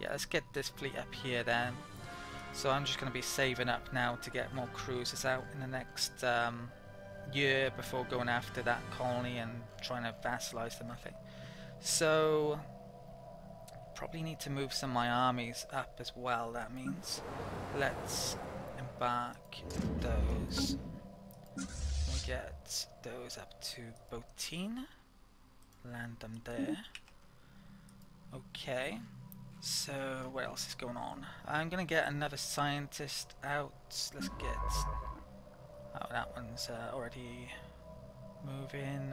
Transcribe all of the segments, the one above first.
Yeah, let's get this fleet up here then. So I'm just going to be saving up now to get more cruisers out in the next year before going after that colony and trying to vassalize them, I think. So probably need to move some of my armies up as well. That means let's embark those. We'll get those up to Botine. Land them there. Okay. So what else is going on? I'm gonna get another scientist out. Let's get... oh, that one's already moving.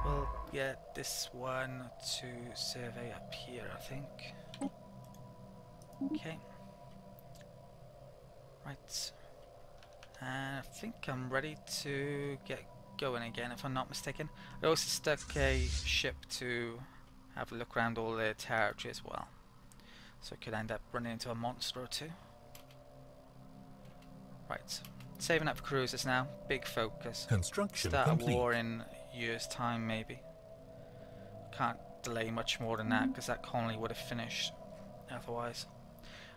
We'll get this one to survey up here, I think. Okay. Right. And I think I'm ready to get going again, if I'm not mistaken. I also stuck a ship to have a look around all the territory as well. So I could end up running into a monster or two. Right. Saving up for cruisers now. Big focus. Construction Start complete. a war in a year's time, maybe. Can't delay much more than that, because that colony would have finished otherwise.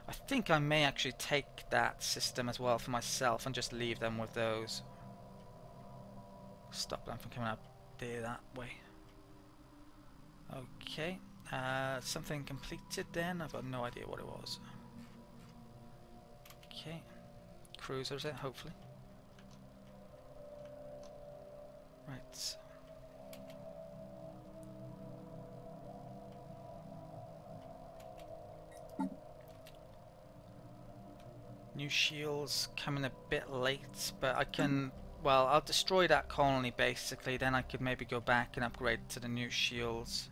I think I may actually take that system as well for myself and just leave them with those. Stop them from coming up there that way. Okay. Something completed then? I've got no idea what it was. Okay. Cruisers it, hopefully. Right. New shields coming a bit late, but I can... well, I'll destroy that colony basically, then I could maybe go back and upgrade to the new shields.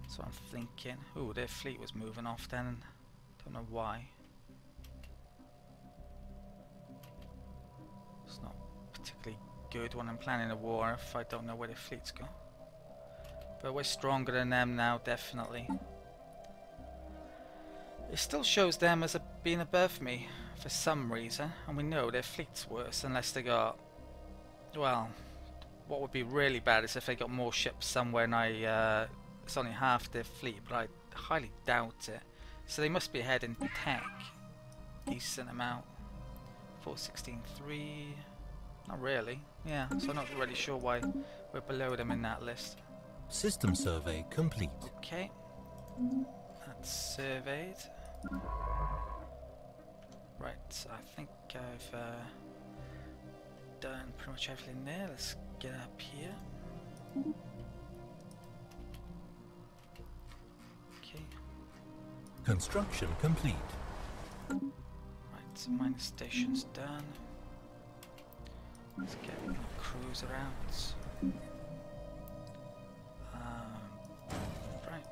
So I'm thinking. Ooh, their fleet was moving off then. Don't know why. It's not particularly good when I'm planning a war if I don't know where their fleets go. But we're stronger than them now, definitely. It still shows them as being above me for some reason, and we know their fleet's worse unless they got... well, what would be really bad is if they got more ships somewhere and it's only half their fleet, but I highly doubt it. So they must be ahead in tech. Decent amount. 416.3. Not really. Yeah, so I'm not really sure why we're below them in that list. System survey complete. Okay. That's surveyed. Right, I think I've done pretty much everything there. Let's get up here. Okay. Construction complete. Right, mine station's done. Let's get the cruiser out. Right.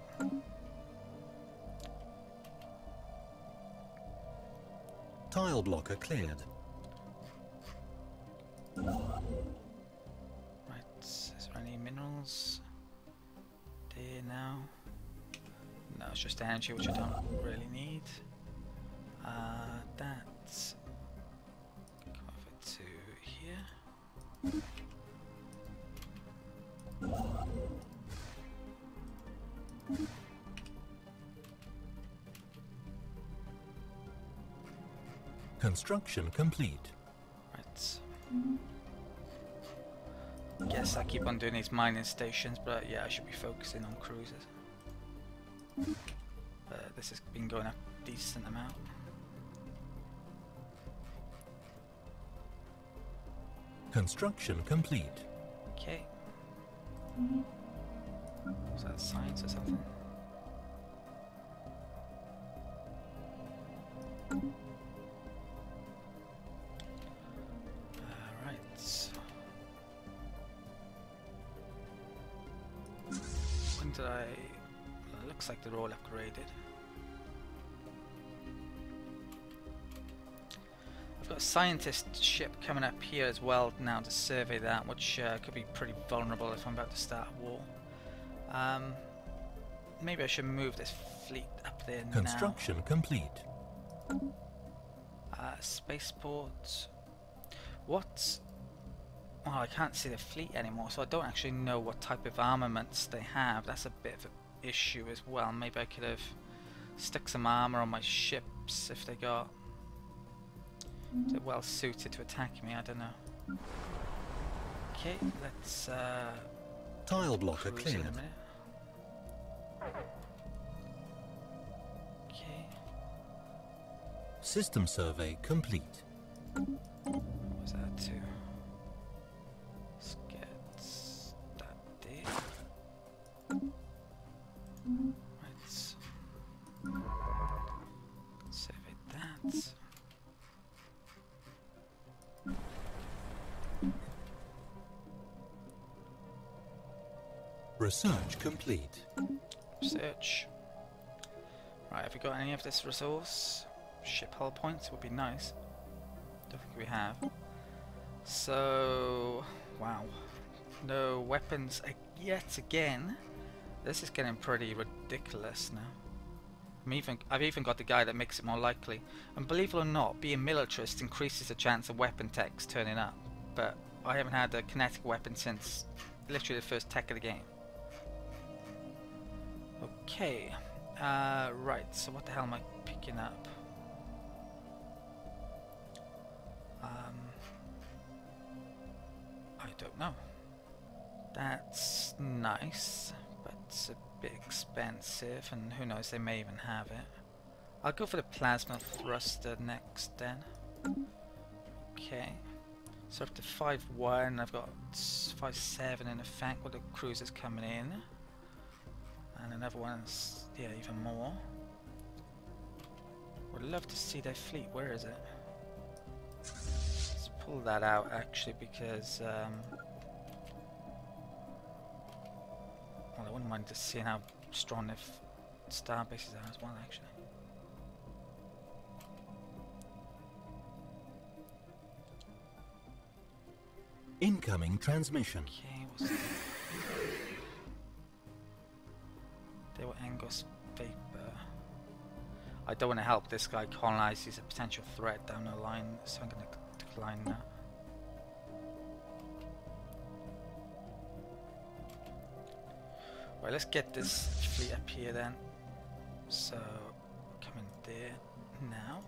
Tile blocker cleared. Right, is there any minerals there now? No, it's just energy, which I don't really need. That's go over to here. Construction complete. Right. Guess I keep on doing these mining stations, but yeah, I should be focusing on cruisers. This has been going up a decent amount. Construction complete. Okay. Was that science or something? Right. When did I... well, it looks like they're all upgraded. I've got a scientist ship coming up here as well now to survey that, which could be pretty vulnerable if I'm about to start a war. Maybe I should move this fleet up there now. Construction complete. Spaceport. What? Well, I can't see the fleet anymore, so I don't actually know what type of armaments they have. That's a bit of an issue as well. Maybe I could have Stick some armor on my ships if they're well suited to attack me. I don't know. Okay, let's Tile blocker cruise in a cleared. minute. Okay, System survey complete. what was that too? Let's get that there. Right. Survey that. Research complete. Search. Right, have we got any of this resource? Ship hull points would be nice. Don't think we have. So, wow. No weapons yet again. This is getting pretty ridiculous now. I've even got the guy that makes it more likely. And believe it or not, being militarist increases the chance of weapon techs turning up. But I haven't had a kinetic weapon since literally the first tech of the game. Okay, right, so what the hell am I picking up? I don't know. That's nice, but it's a bit expensive, and who knows, they may even have it. I'll go for the plasma thruster next then. Okay, so up to 5-1, I've got 5-7 in effect with the cruisers coming in. And another one's, yeah, even more. Would love to see their fleet. Where is it? Let's pull that out actually, because well, I wouldn't mind just seeing how strong their star bases are as well, actually. Incoming transmission. Okay, what's that? They were Angus Vapor. I don't want to help this guy colonize. He's a potential threat down the line, so I'm going to decline that. Right, let's get this fleet up here then. So, come in there now.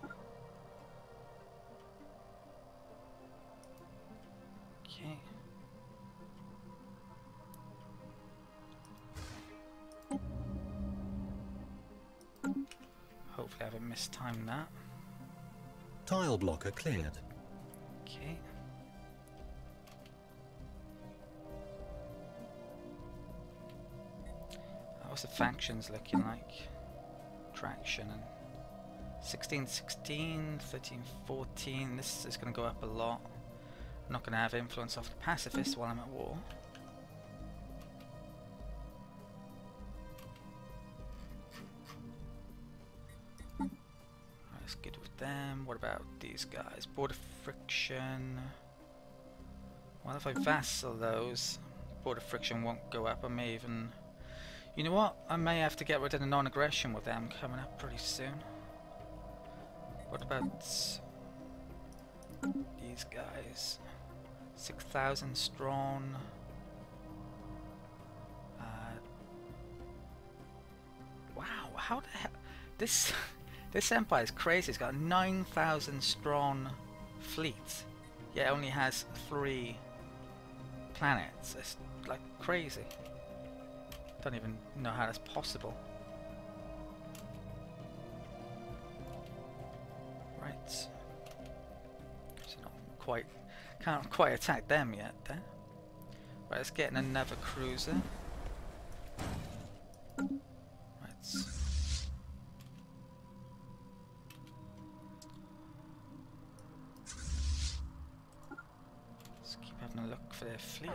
Okay. Hopefully I haven't mistimed that. Tile blocker cleared. Okay. What's the factions looking like? Traction and 16-16, 13-14. This is going to go up a lot. I'm not going to have influence off the pacifists while I'm at war. That's good with them. What about these guys? Border friction. Well, if I vassal those, border friction won't go up. I may even... You know what? I may have to get rid of the non-aggression with them coming up pretty soon. What about these guys? 6,000 strong. Wow, how the hell... This empire is crazy. It's got a 9,000 strong fleet, yet it only has 3 planets. It's like crazy. Don't even know how that's possible. Right. So not quite, can't quite attack them yet then. Right, let's get in another cruiser. Right. Let's keep having a look for their fleet.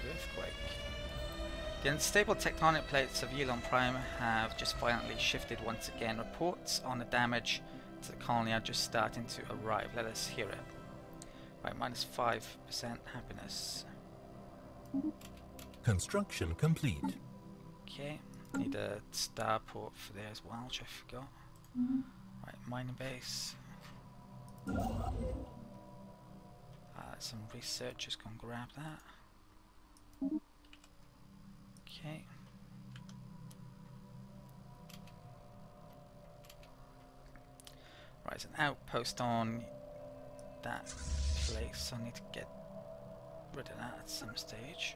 Earthquake. The unstable tectonic plates of Yulon Prime have just violently shifted once again. Reports on the damage to the colony are just starting to arrive. Let us hear it. Right, -5% happiness. Construction complete. Okay, need a starport for there as well, which I forgot. Right, mining base. Some researchers can grab that. Okay. There's an outpost on that place, so I need to get rid of that at some stage.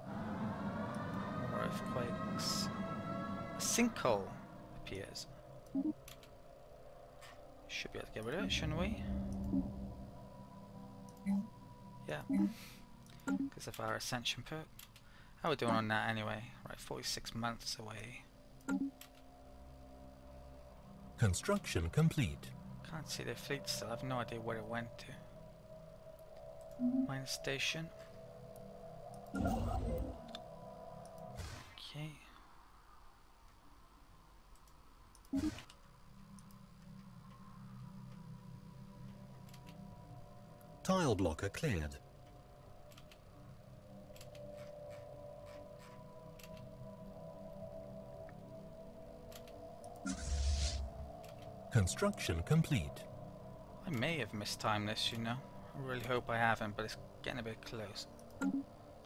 More earthquakes. A sinkhole appears. Should be able to get rid of it, shouldn't we? Yeah. Because of our ascension perk. How are we doing on that anyway? Right, 46 months away. Construction complete. Can't see their fleet still. I have no idea where it went to. Mine station. Okay. Tile blocker cleared. Construction complete. I may have mistimed this, you know. I really hope I haven't, but it's getting a bit close.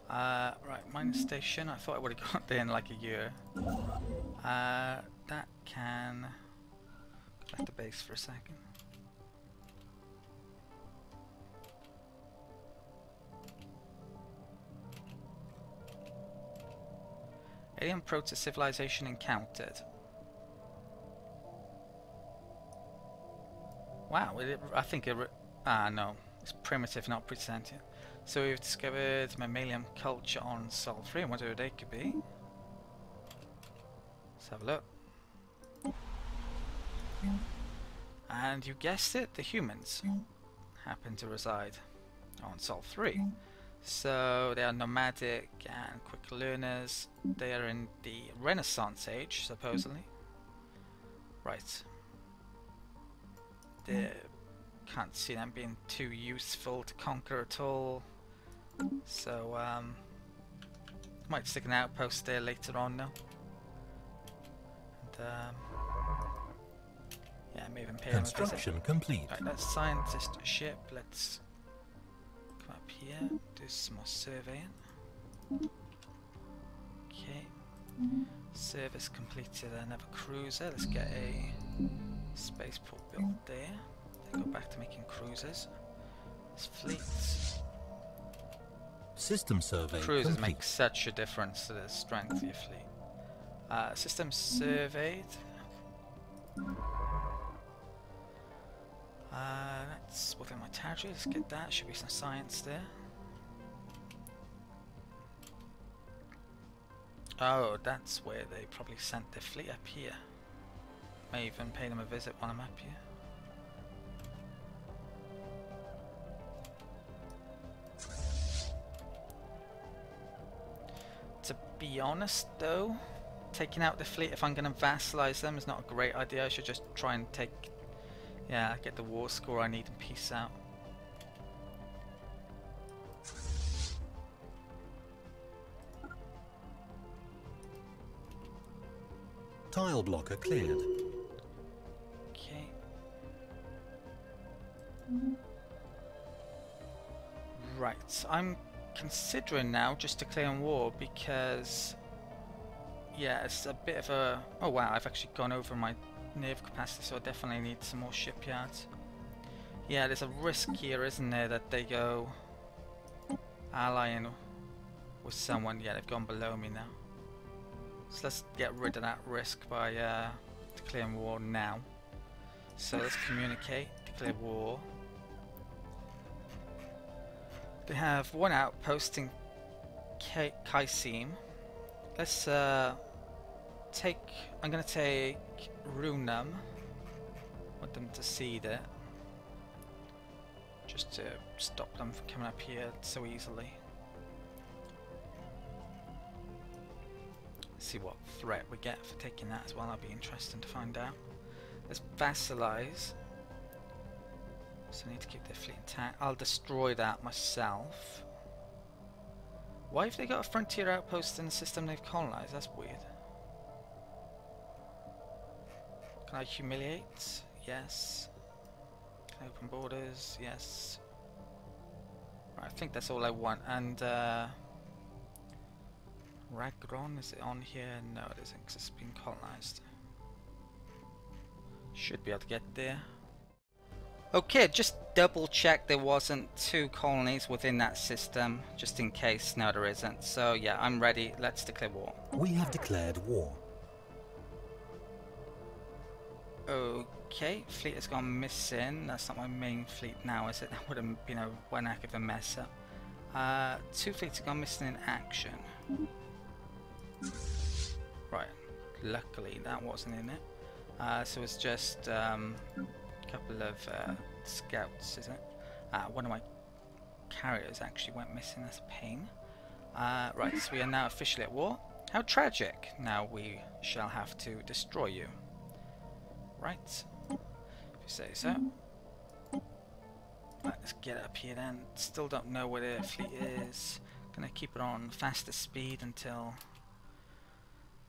Right, mine station. I thought I would have got there in like a year. That can... Go back to base for a second. Alien proto-civilization encountered. Wow, I think it... no. It's primitive, not pre-sentient. So we've discovered mammalian culture on Sol 3. I wonder who they could be. Let's have a look. And you guessed it, the humans happen to reside on Sol 3. So they are nomadic and quick learners. They are in the Renaissance age, supposedly. Right. They can't see them being too useful to conquer at all. So might stick an outpost there later on now. And yeah, maybe pay them a visit. Construction complete. Right, that's scientist ship. Let's come up here, do some more surveying. Okay. Service completed another cruiser. Let's get a spaceport built there. Then go back to making cruisers. There's fleets. System survey Cruisers complete. make such a difference to the strength of your fleet. System surveyed. That's within my territory. Let's get that. Should be some science there. Oh, that's where they probably sent their fleet up here. May even pay them a visit while I'm up here. To be honest though, taking out the fleet if I'm going to vassalize them is not a great idea. I should just try and take... Yeah, get the war score I need and peace out. Tile blocker cleared. Okay. Right, I'm considering now just declaring war because... Yeah, it's a bit of a... Oh wow, I've actually gone over my naval capacity, so I definitely need some more shipyards. Yeah, there's a risk here, isn't there, that they go allying with someone. Yeah, they've gone below me now. So let's get rid of that risk by declaring war now. So let's communicate, declare war. They have one outpost in Kaisim. Let's take... I'm going to take Runum. Want them to cede it. Just to stop them from coming up here so easily. See what threat we get for taking that as well. That'll be interesting to find out. Let's vassalize. So I need to keep their fleet intact. I'll destroy that myself. Why have they got a frontier outpost in the system they've colonized? That's weird. Can I humiliate? Yes. Can I open borders? Yes. Right, I think that's all I want. And Ragron, is it on here? No, it isn't, because it's been colonized. Should be able to get there. Okay, just double check there wasn't 2 colonies within that system, just in case. No, there isn't. So yeah, I'm ready. Let's declare war. We have declared war. Okay, fleet has gone missing. That's not my main fleet now, is it? That would have been one heck of a mess up. 2 fleets have gone missing in action. Right, luckily that wasn't in it. So it's just couple of scouts, is it? One of my carriers actually went missing. That's a pain. Right, so we are now officially at war. How tragic. Now we shall have to destroy you. Right, if you say so. Right, let's get up here then. Still don't know where the fleet is. Gonna keep it on faster speed until,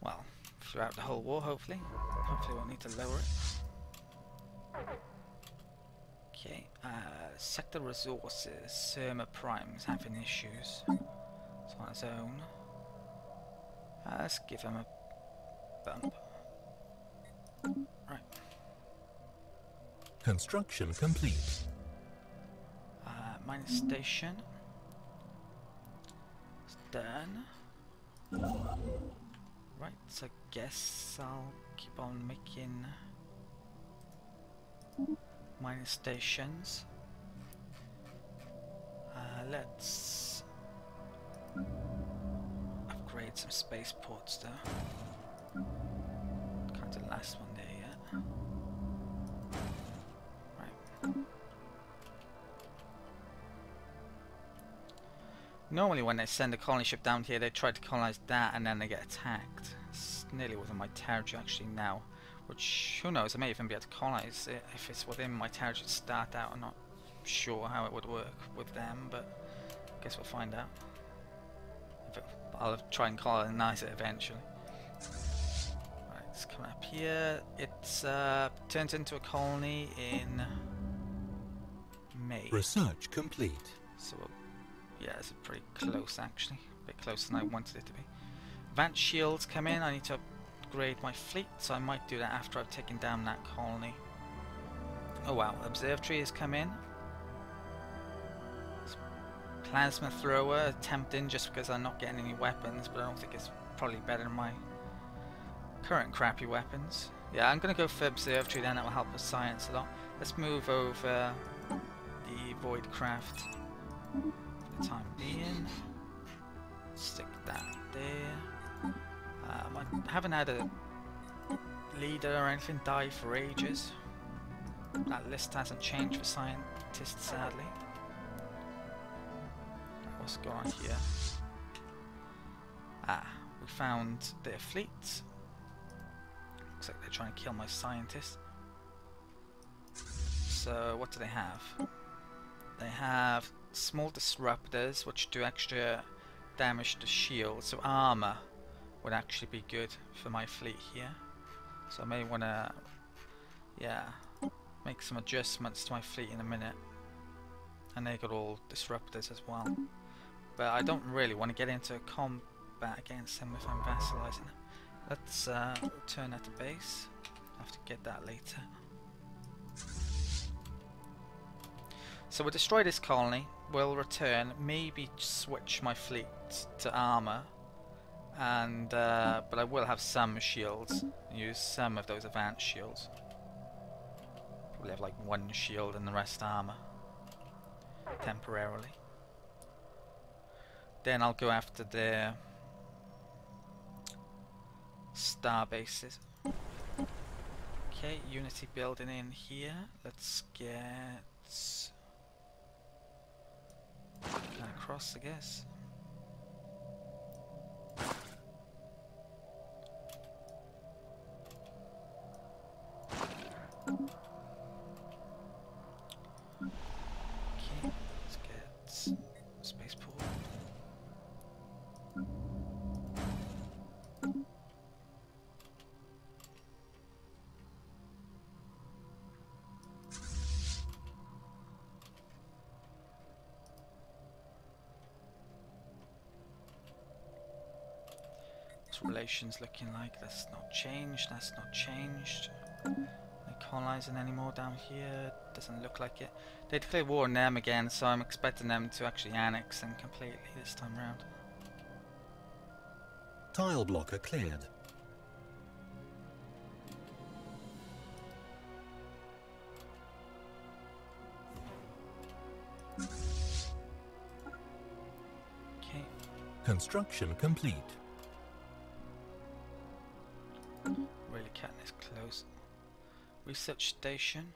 well, throughout the whole war, hopefully. Hopefully we'll need to lower it. Okay, sector resources. Surma Prime's having issues. It's on its own. Let's give him a bump. Right. Construction complete. Minus station. It's done. Right, so I guess I'll keep on making minus stations. Let's upgrade some spaceports though. Can't do the last one there yet. Right. Normally when they send a colony ship down here, they try to colonize that and then they get attacked. It's nearly within my territory actually now. Which, who knows, I may even be able to colonize it if it's within my territory to start out. I'm not sure how it would work with them, but I guess we'll find out. I'll try and colonize it eventually. Right, it's coming up here. It's turns into a colony in May. Research complete. So, yeah, it's pretty close actually. A bit closer than I wanted it to be. Advanced shields come in. I need to upgrade my fleet, so I might do that after I've taken down that colony. Oh wow, observatory has come in. Plasma thrower tempting just because I'm not getting any weapons, but I don't think it's probably better than my current crappy weapons. Yeah, I'm gonna go for observatory then. That will help with science a lot. Let's move over the void craft for the time being. Stick that there. I haven't had a leader or anything die for ages. That list hasn't changed for scientists, sadly. What's going on here? We found their fleet. Looks like they're trying to kill my scientist. So what do they have? They have small disruptors which do extra damage to shields, so armor would actually be good for my fleet here. So I may want to, yeah, make some adjustments to my fleet in a minute. And they got all disruptors as well. But I don't really want to get into combat against them if I'm vassalizing them. Let's return at the base. I'll have to get that later. So we'll destroy this colony. We'll return, maybe switch my fleet to armor. And but I will have some shields. Use some of those advanced shields. Probably have like one shield and the rest armor. Temporarily. Then I'll go after their star bases. Okay, Unity building in here. Let's get across, I guess. Okay, let's get spaceport. What's relations looking like? That's not changed. That's not changed. colonizing anymore down here. Doesn't look like it. They declared war on them again, so I'm expecting them to actually annex them completely this time around. Tile blocker cleared. Okay. Construction complete. Really cutting this close. Research station.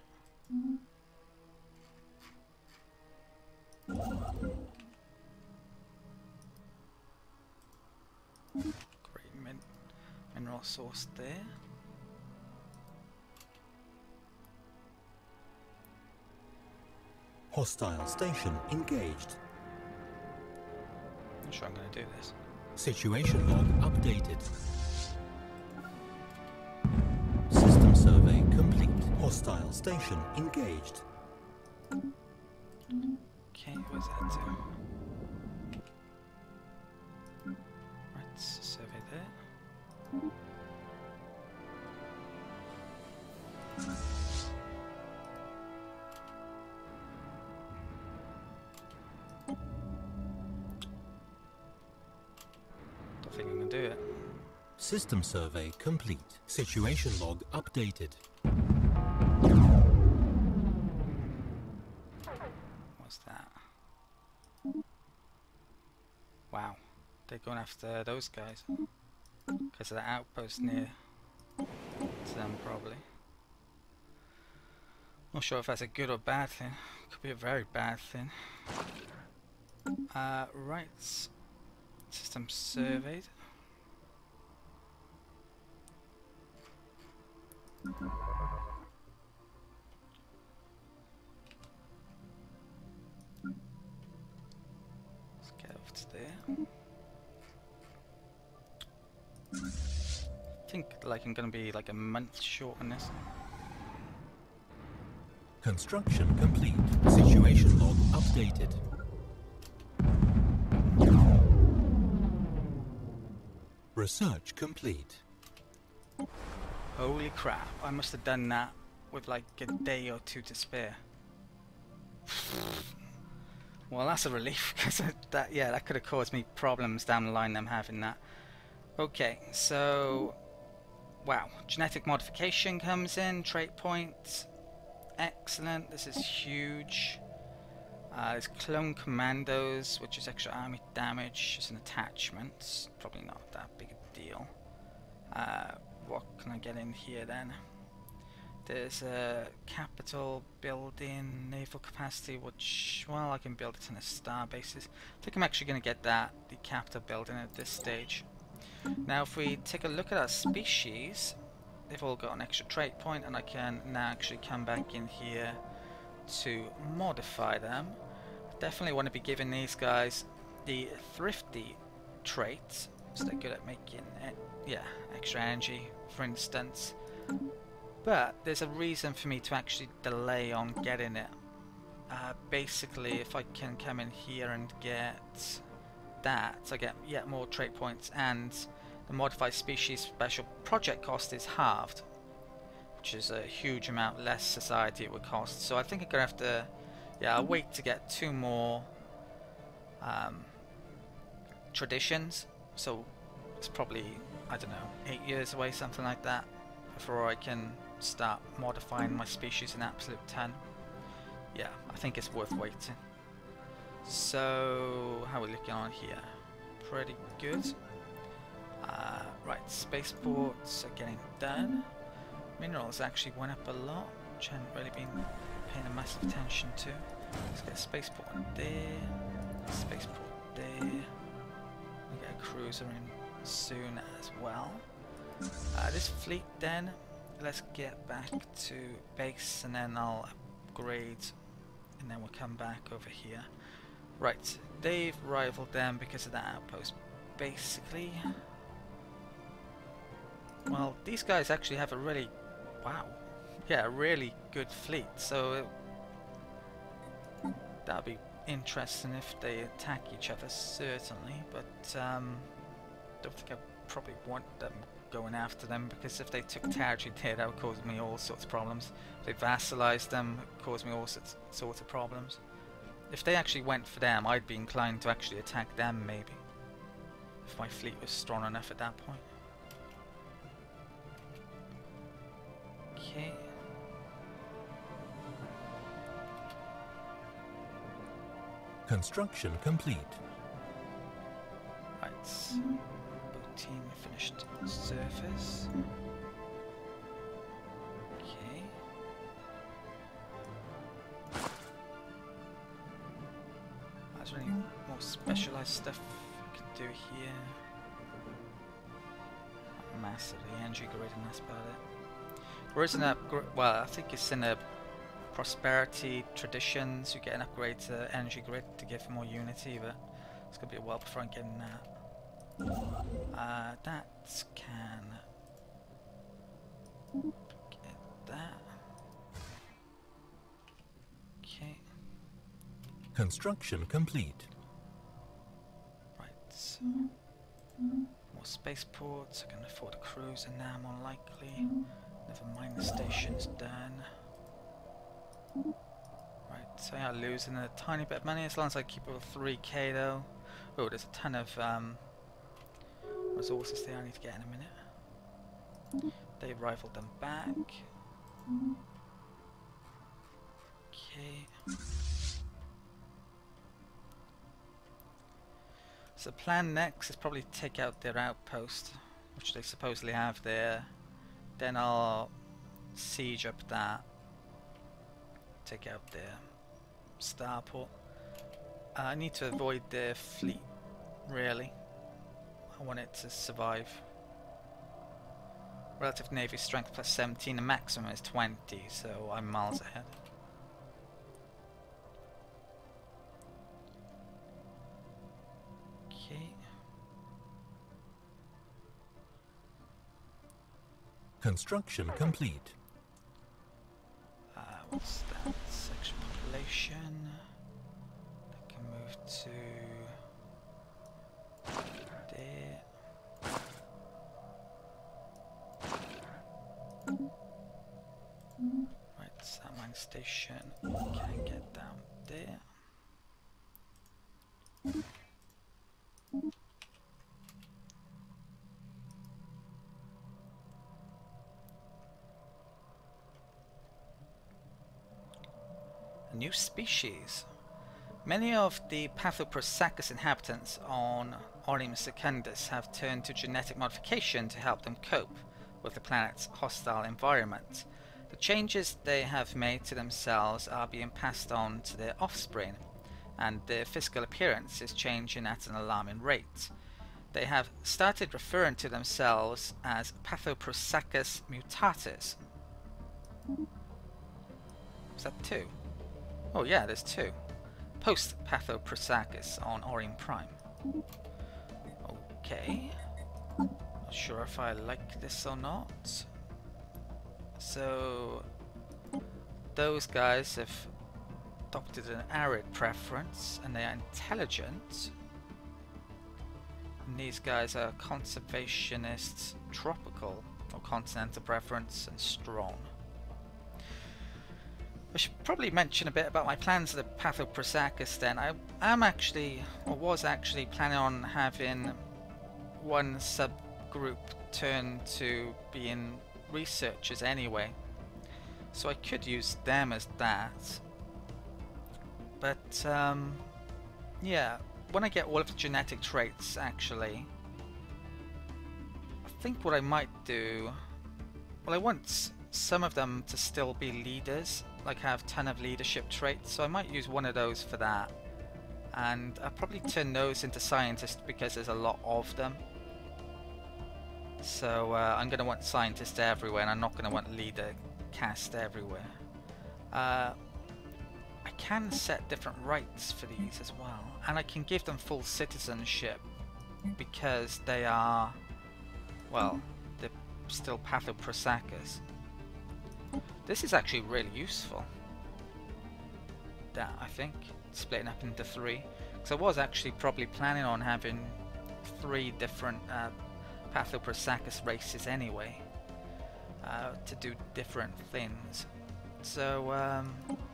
Great mineral source there. Hostile station engaged. Not sure I'm going to do this. Situation log updated. System survey complete. Hostile station engaged. Okay, where's that to? Right, survey there. Don't think I'm gonna do it. System survey complete. Situation log updated. What's that? Wow, they're going after those guys because of the outpost near to them, probably. Not sure if that's a good or bad thing. Could be a very bad thing. Right. System surveyed. Let's get over to there. I think like I'm gonna be like a month short on this. Construction complete. Situation log updated. Research complete. Holy crap, I must have done that with like a day or two to spare. Well, that's a relief, because that could have caused me problems down the line, them having that. Okay, so wow, genetic modification comes in, trait points, excellent, this is huge. There's clone commandos, which is extra army damage, as an attachment, probably not that big a deal. What can I get in here then? There's a capital building, naval capacity, which, well, I can build it on a star basis. I think I'm actually going to get that, the capital building at this stage. Now if we take a look at our species, they've all got an extra trait point, and I can now actually come back in here to modify them. Definitely want to be giving these guys the thrifty trait, so they're good at making it, extra energy, for instance. But there's a reason for me to actually delay on getting it. Basically, if I can come in here and get that, I get yet more trait points, and the modified species special project cost is halved, which is a huge amount less society it would cost. So I think I'm gonna have to, I'll wait to get 2 more traditions. So it's probably, I don't know, 8 years away, something like that, before I can start modifying my species in absolute 10. Yeah, I think it's worth waiting. So how are we looking on here? Pretty good. Right, spaceports are getting done. Minerals actually went up a lot, which I hadn't really been paying a massive attention to. Let's get a spaceport there, spaceport there. We'll get a cruiser in soon as well. This fleet then, let's get back to base, and then I'll upgrade, and then we'll come back over here. Right, they've rivaled them because of that outpost, basically. Well, these guys actually have a really, a really good fleet, so that'll be interesting if they attack each other, certainly, but don't think I've probably want them going after them, because if they took territory there, that would cause me all sorts of problems. If they vassalized them, it would cause me all sorts of problems. If they actually went for them, I'd be inclined to actually attack them, maybe. If my fleet was strong enough at that point. Okay. Construction complete. Right. Boat team finished surface. Okay. Is there any more specialized stuff we can do here? Not massively, energy grid, and that's about it. There is an upgrade. Well, I think it's in a prosperity traditions. You get an upgrade to energy grid to give more unity, but it's gonna be a while before I'm getting that. That can get that. Okay. Construction complete. Right. More spaceports. I can afford a cruiser now, more likely. Never mind, the station's done. Right, so yeah, losing a tiny bit of money as long as I keep it with 3k though. Oh, there's a ton of resources there I need to get in a minute. They rivaled them back. Okay. So the plan next is probably to take out their outpost, which they supposedly have there. Then I'll siege up that. Take out their starport. I need to avoid their fleet, really. I want it to survive. Relative navy strength plus 17, the maximum is 20, so I'm miles ahead. Okay. Construction complete. What's that? Section population. I can move to there. Right, so that mine station can get down there. A new species. Many of the Pathoprosacus inhabitants on Orium Secundus have turned to genetic modification to help them cope with the planet's hostile environment. The changes they have made to themselves are being passed on to their offspring, and their physical appearance is changing at an alarming rate. They have started referring to themselves as Pathoprosacus mutatus. Is that two? Oh yeah, there's two. Post Pathoprosacus on Orium Prime. Okay. Not sure if I like this or not. So those guys have adopted an arid preference and they are intelligent. And these guys are conservationists, tropical or continental preference, and strong. I should probably mention a bit about my plans for the Pathoprosacus then. I am actually, or was actually, planning on having one subgroup turn to being researchers anyway. So I could use them as that. But, yeah, when I get all of the genetic traits actually, I think what I might do, well, I want some of them to still be leaders, like have a ton of leadership traits, so I might use one of those for that, and I'll probably turn those into scientists because there's a lot of them. So I'm going to want scientists everywhere, and I'm not going to want leader cast everywhere. I can set different rights for these as well, and I can give them full citizenship because they are, well, they're still Pathoprosacus. This is actually really useful. That, I think, splitting up into three. Because I was actually probably planning on having 3 different Pathoprosacus races anyway, to do different things. So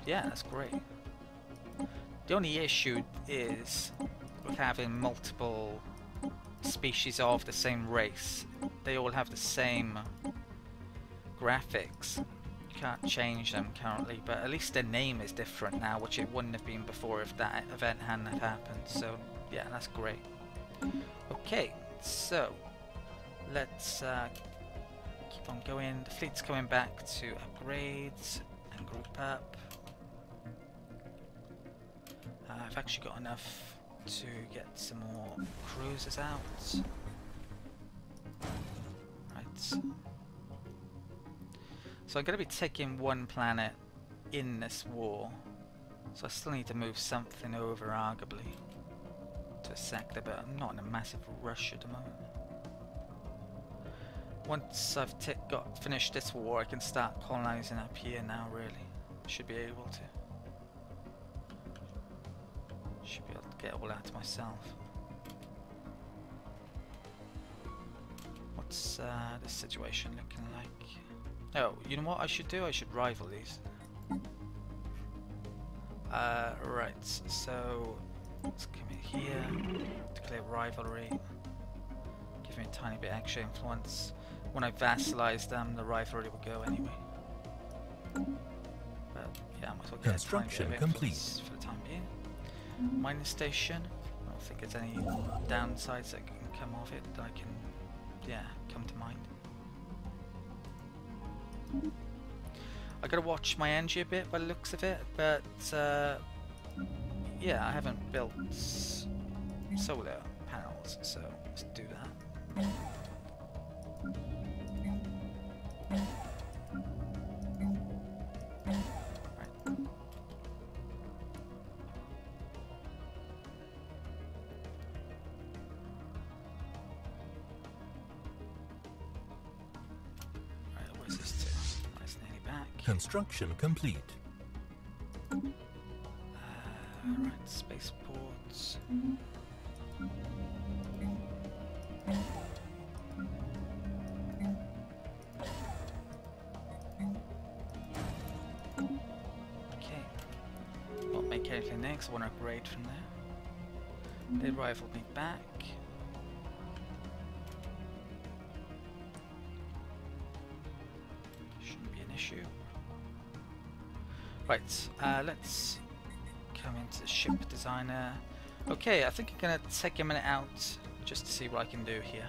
yeah, that's great. The only issue is with having multiple species of the same race. They all have the same graphics. You can't change them currently, but at least their name is different now, which it wouldn't have been before if that event hadn't happened. So yeah, that's great. Okay, so let's keep on going. The fleet's coming back to upgrades and group up. I've actually got enough to get some more cruisers out. Right. So I'm going to be taking one planet in this war. So I still need to move something over, arguably, to a sector, but I'm not in a massive rush at the moment. Once I've finished this war, I can start colonizing up here now, really. Should be able to. Should be able to get all that to myself. What's this situation looking like? Oh, you know what I should do? I should rival these. Right, so let's come in here, declare rivalry, give me a tiny bit extra influence. When I vassalize them, the rivalry will go anyway. But yeah, I might as well get a tiny bit of influence for the time being. Mining station, I don't think there's any downsides that can come off it that I can, yeah, come to mind. I gotta watch my energy a bit by the looks of it, but yeah, I haven't built solar panels, so let's do that. Construction complete. Right, spaceports. Okay. Won't make anything next. I want to upgrade from there. They rivaled me back. Shouldn't be an issue. Right, let's come into the ship designer. Okay, I think I'm gonna take a minute out just to see what I can do here.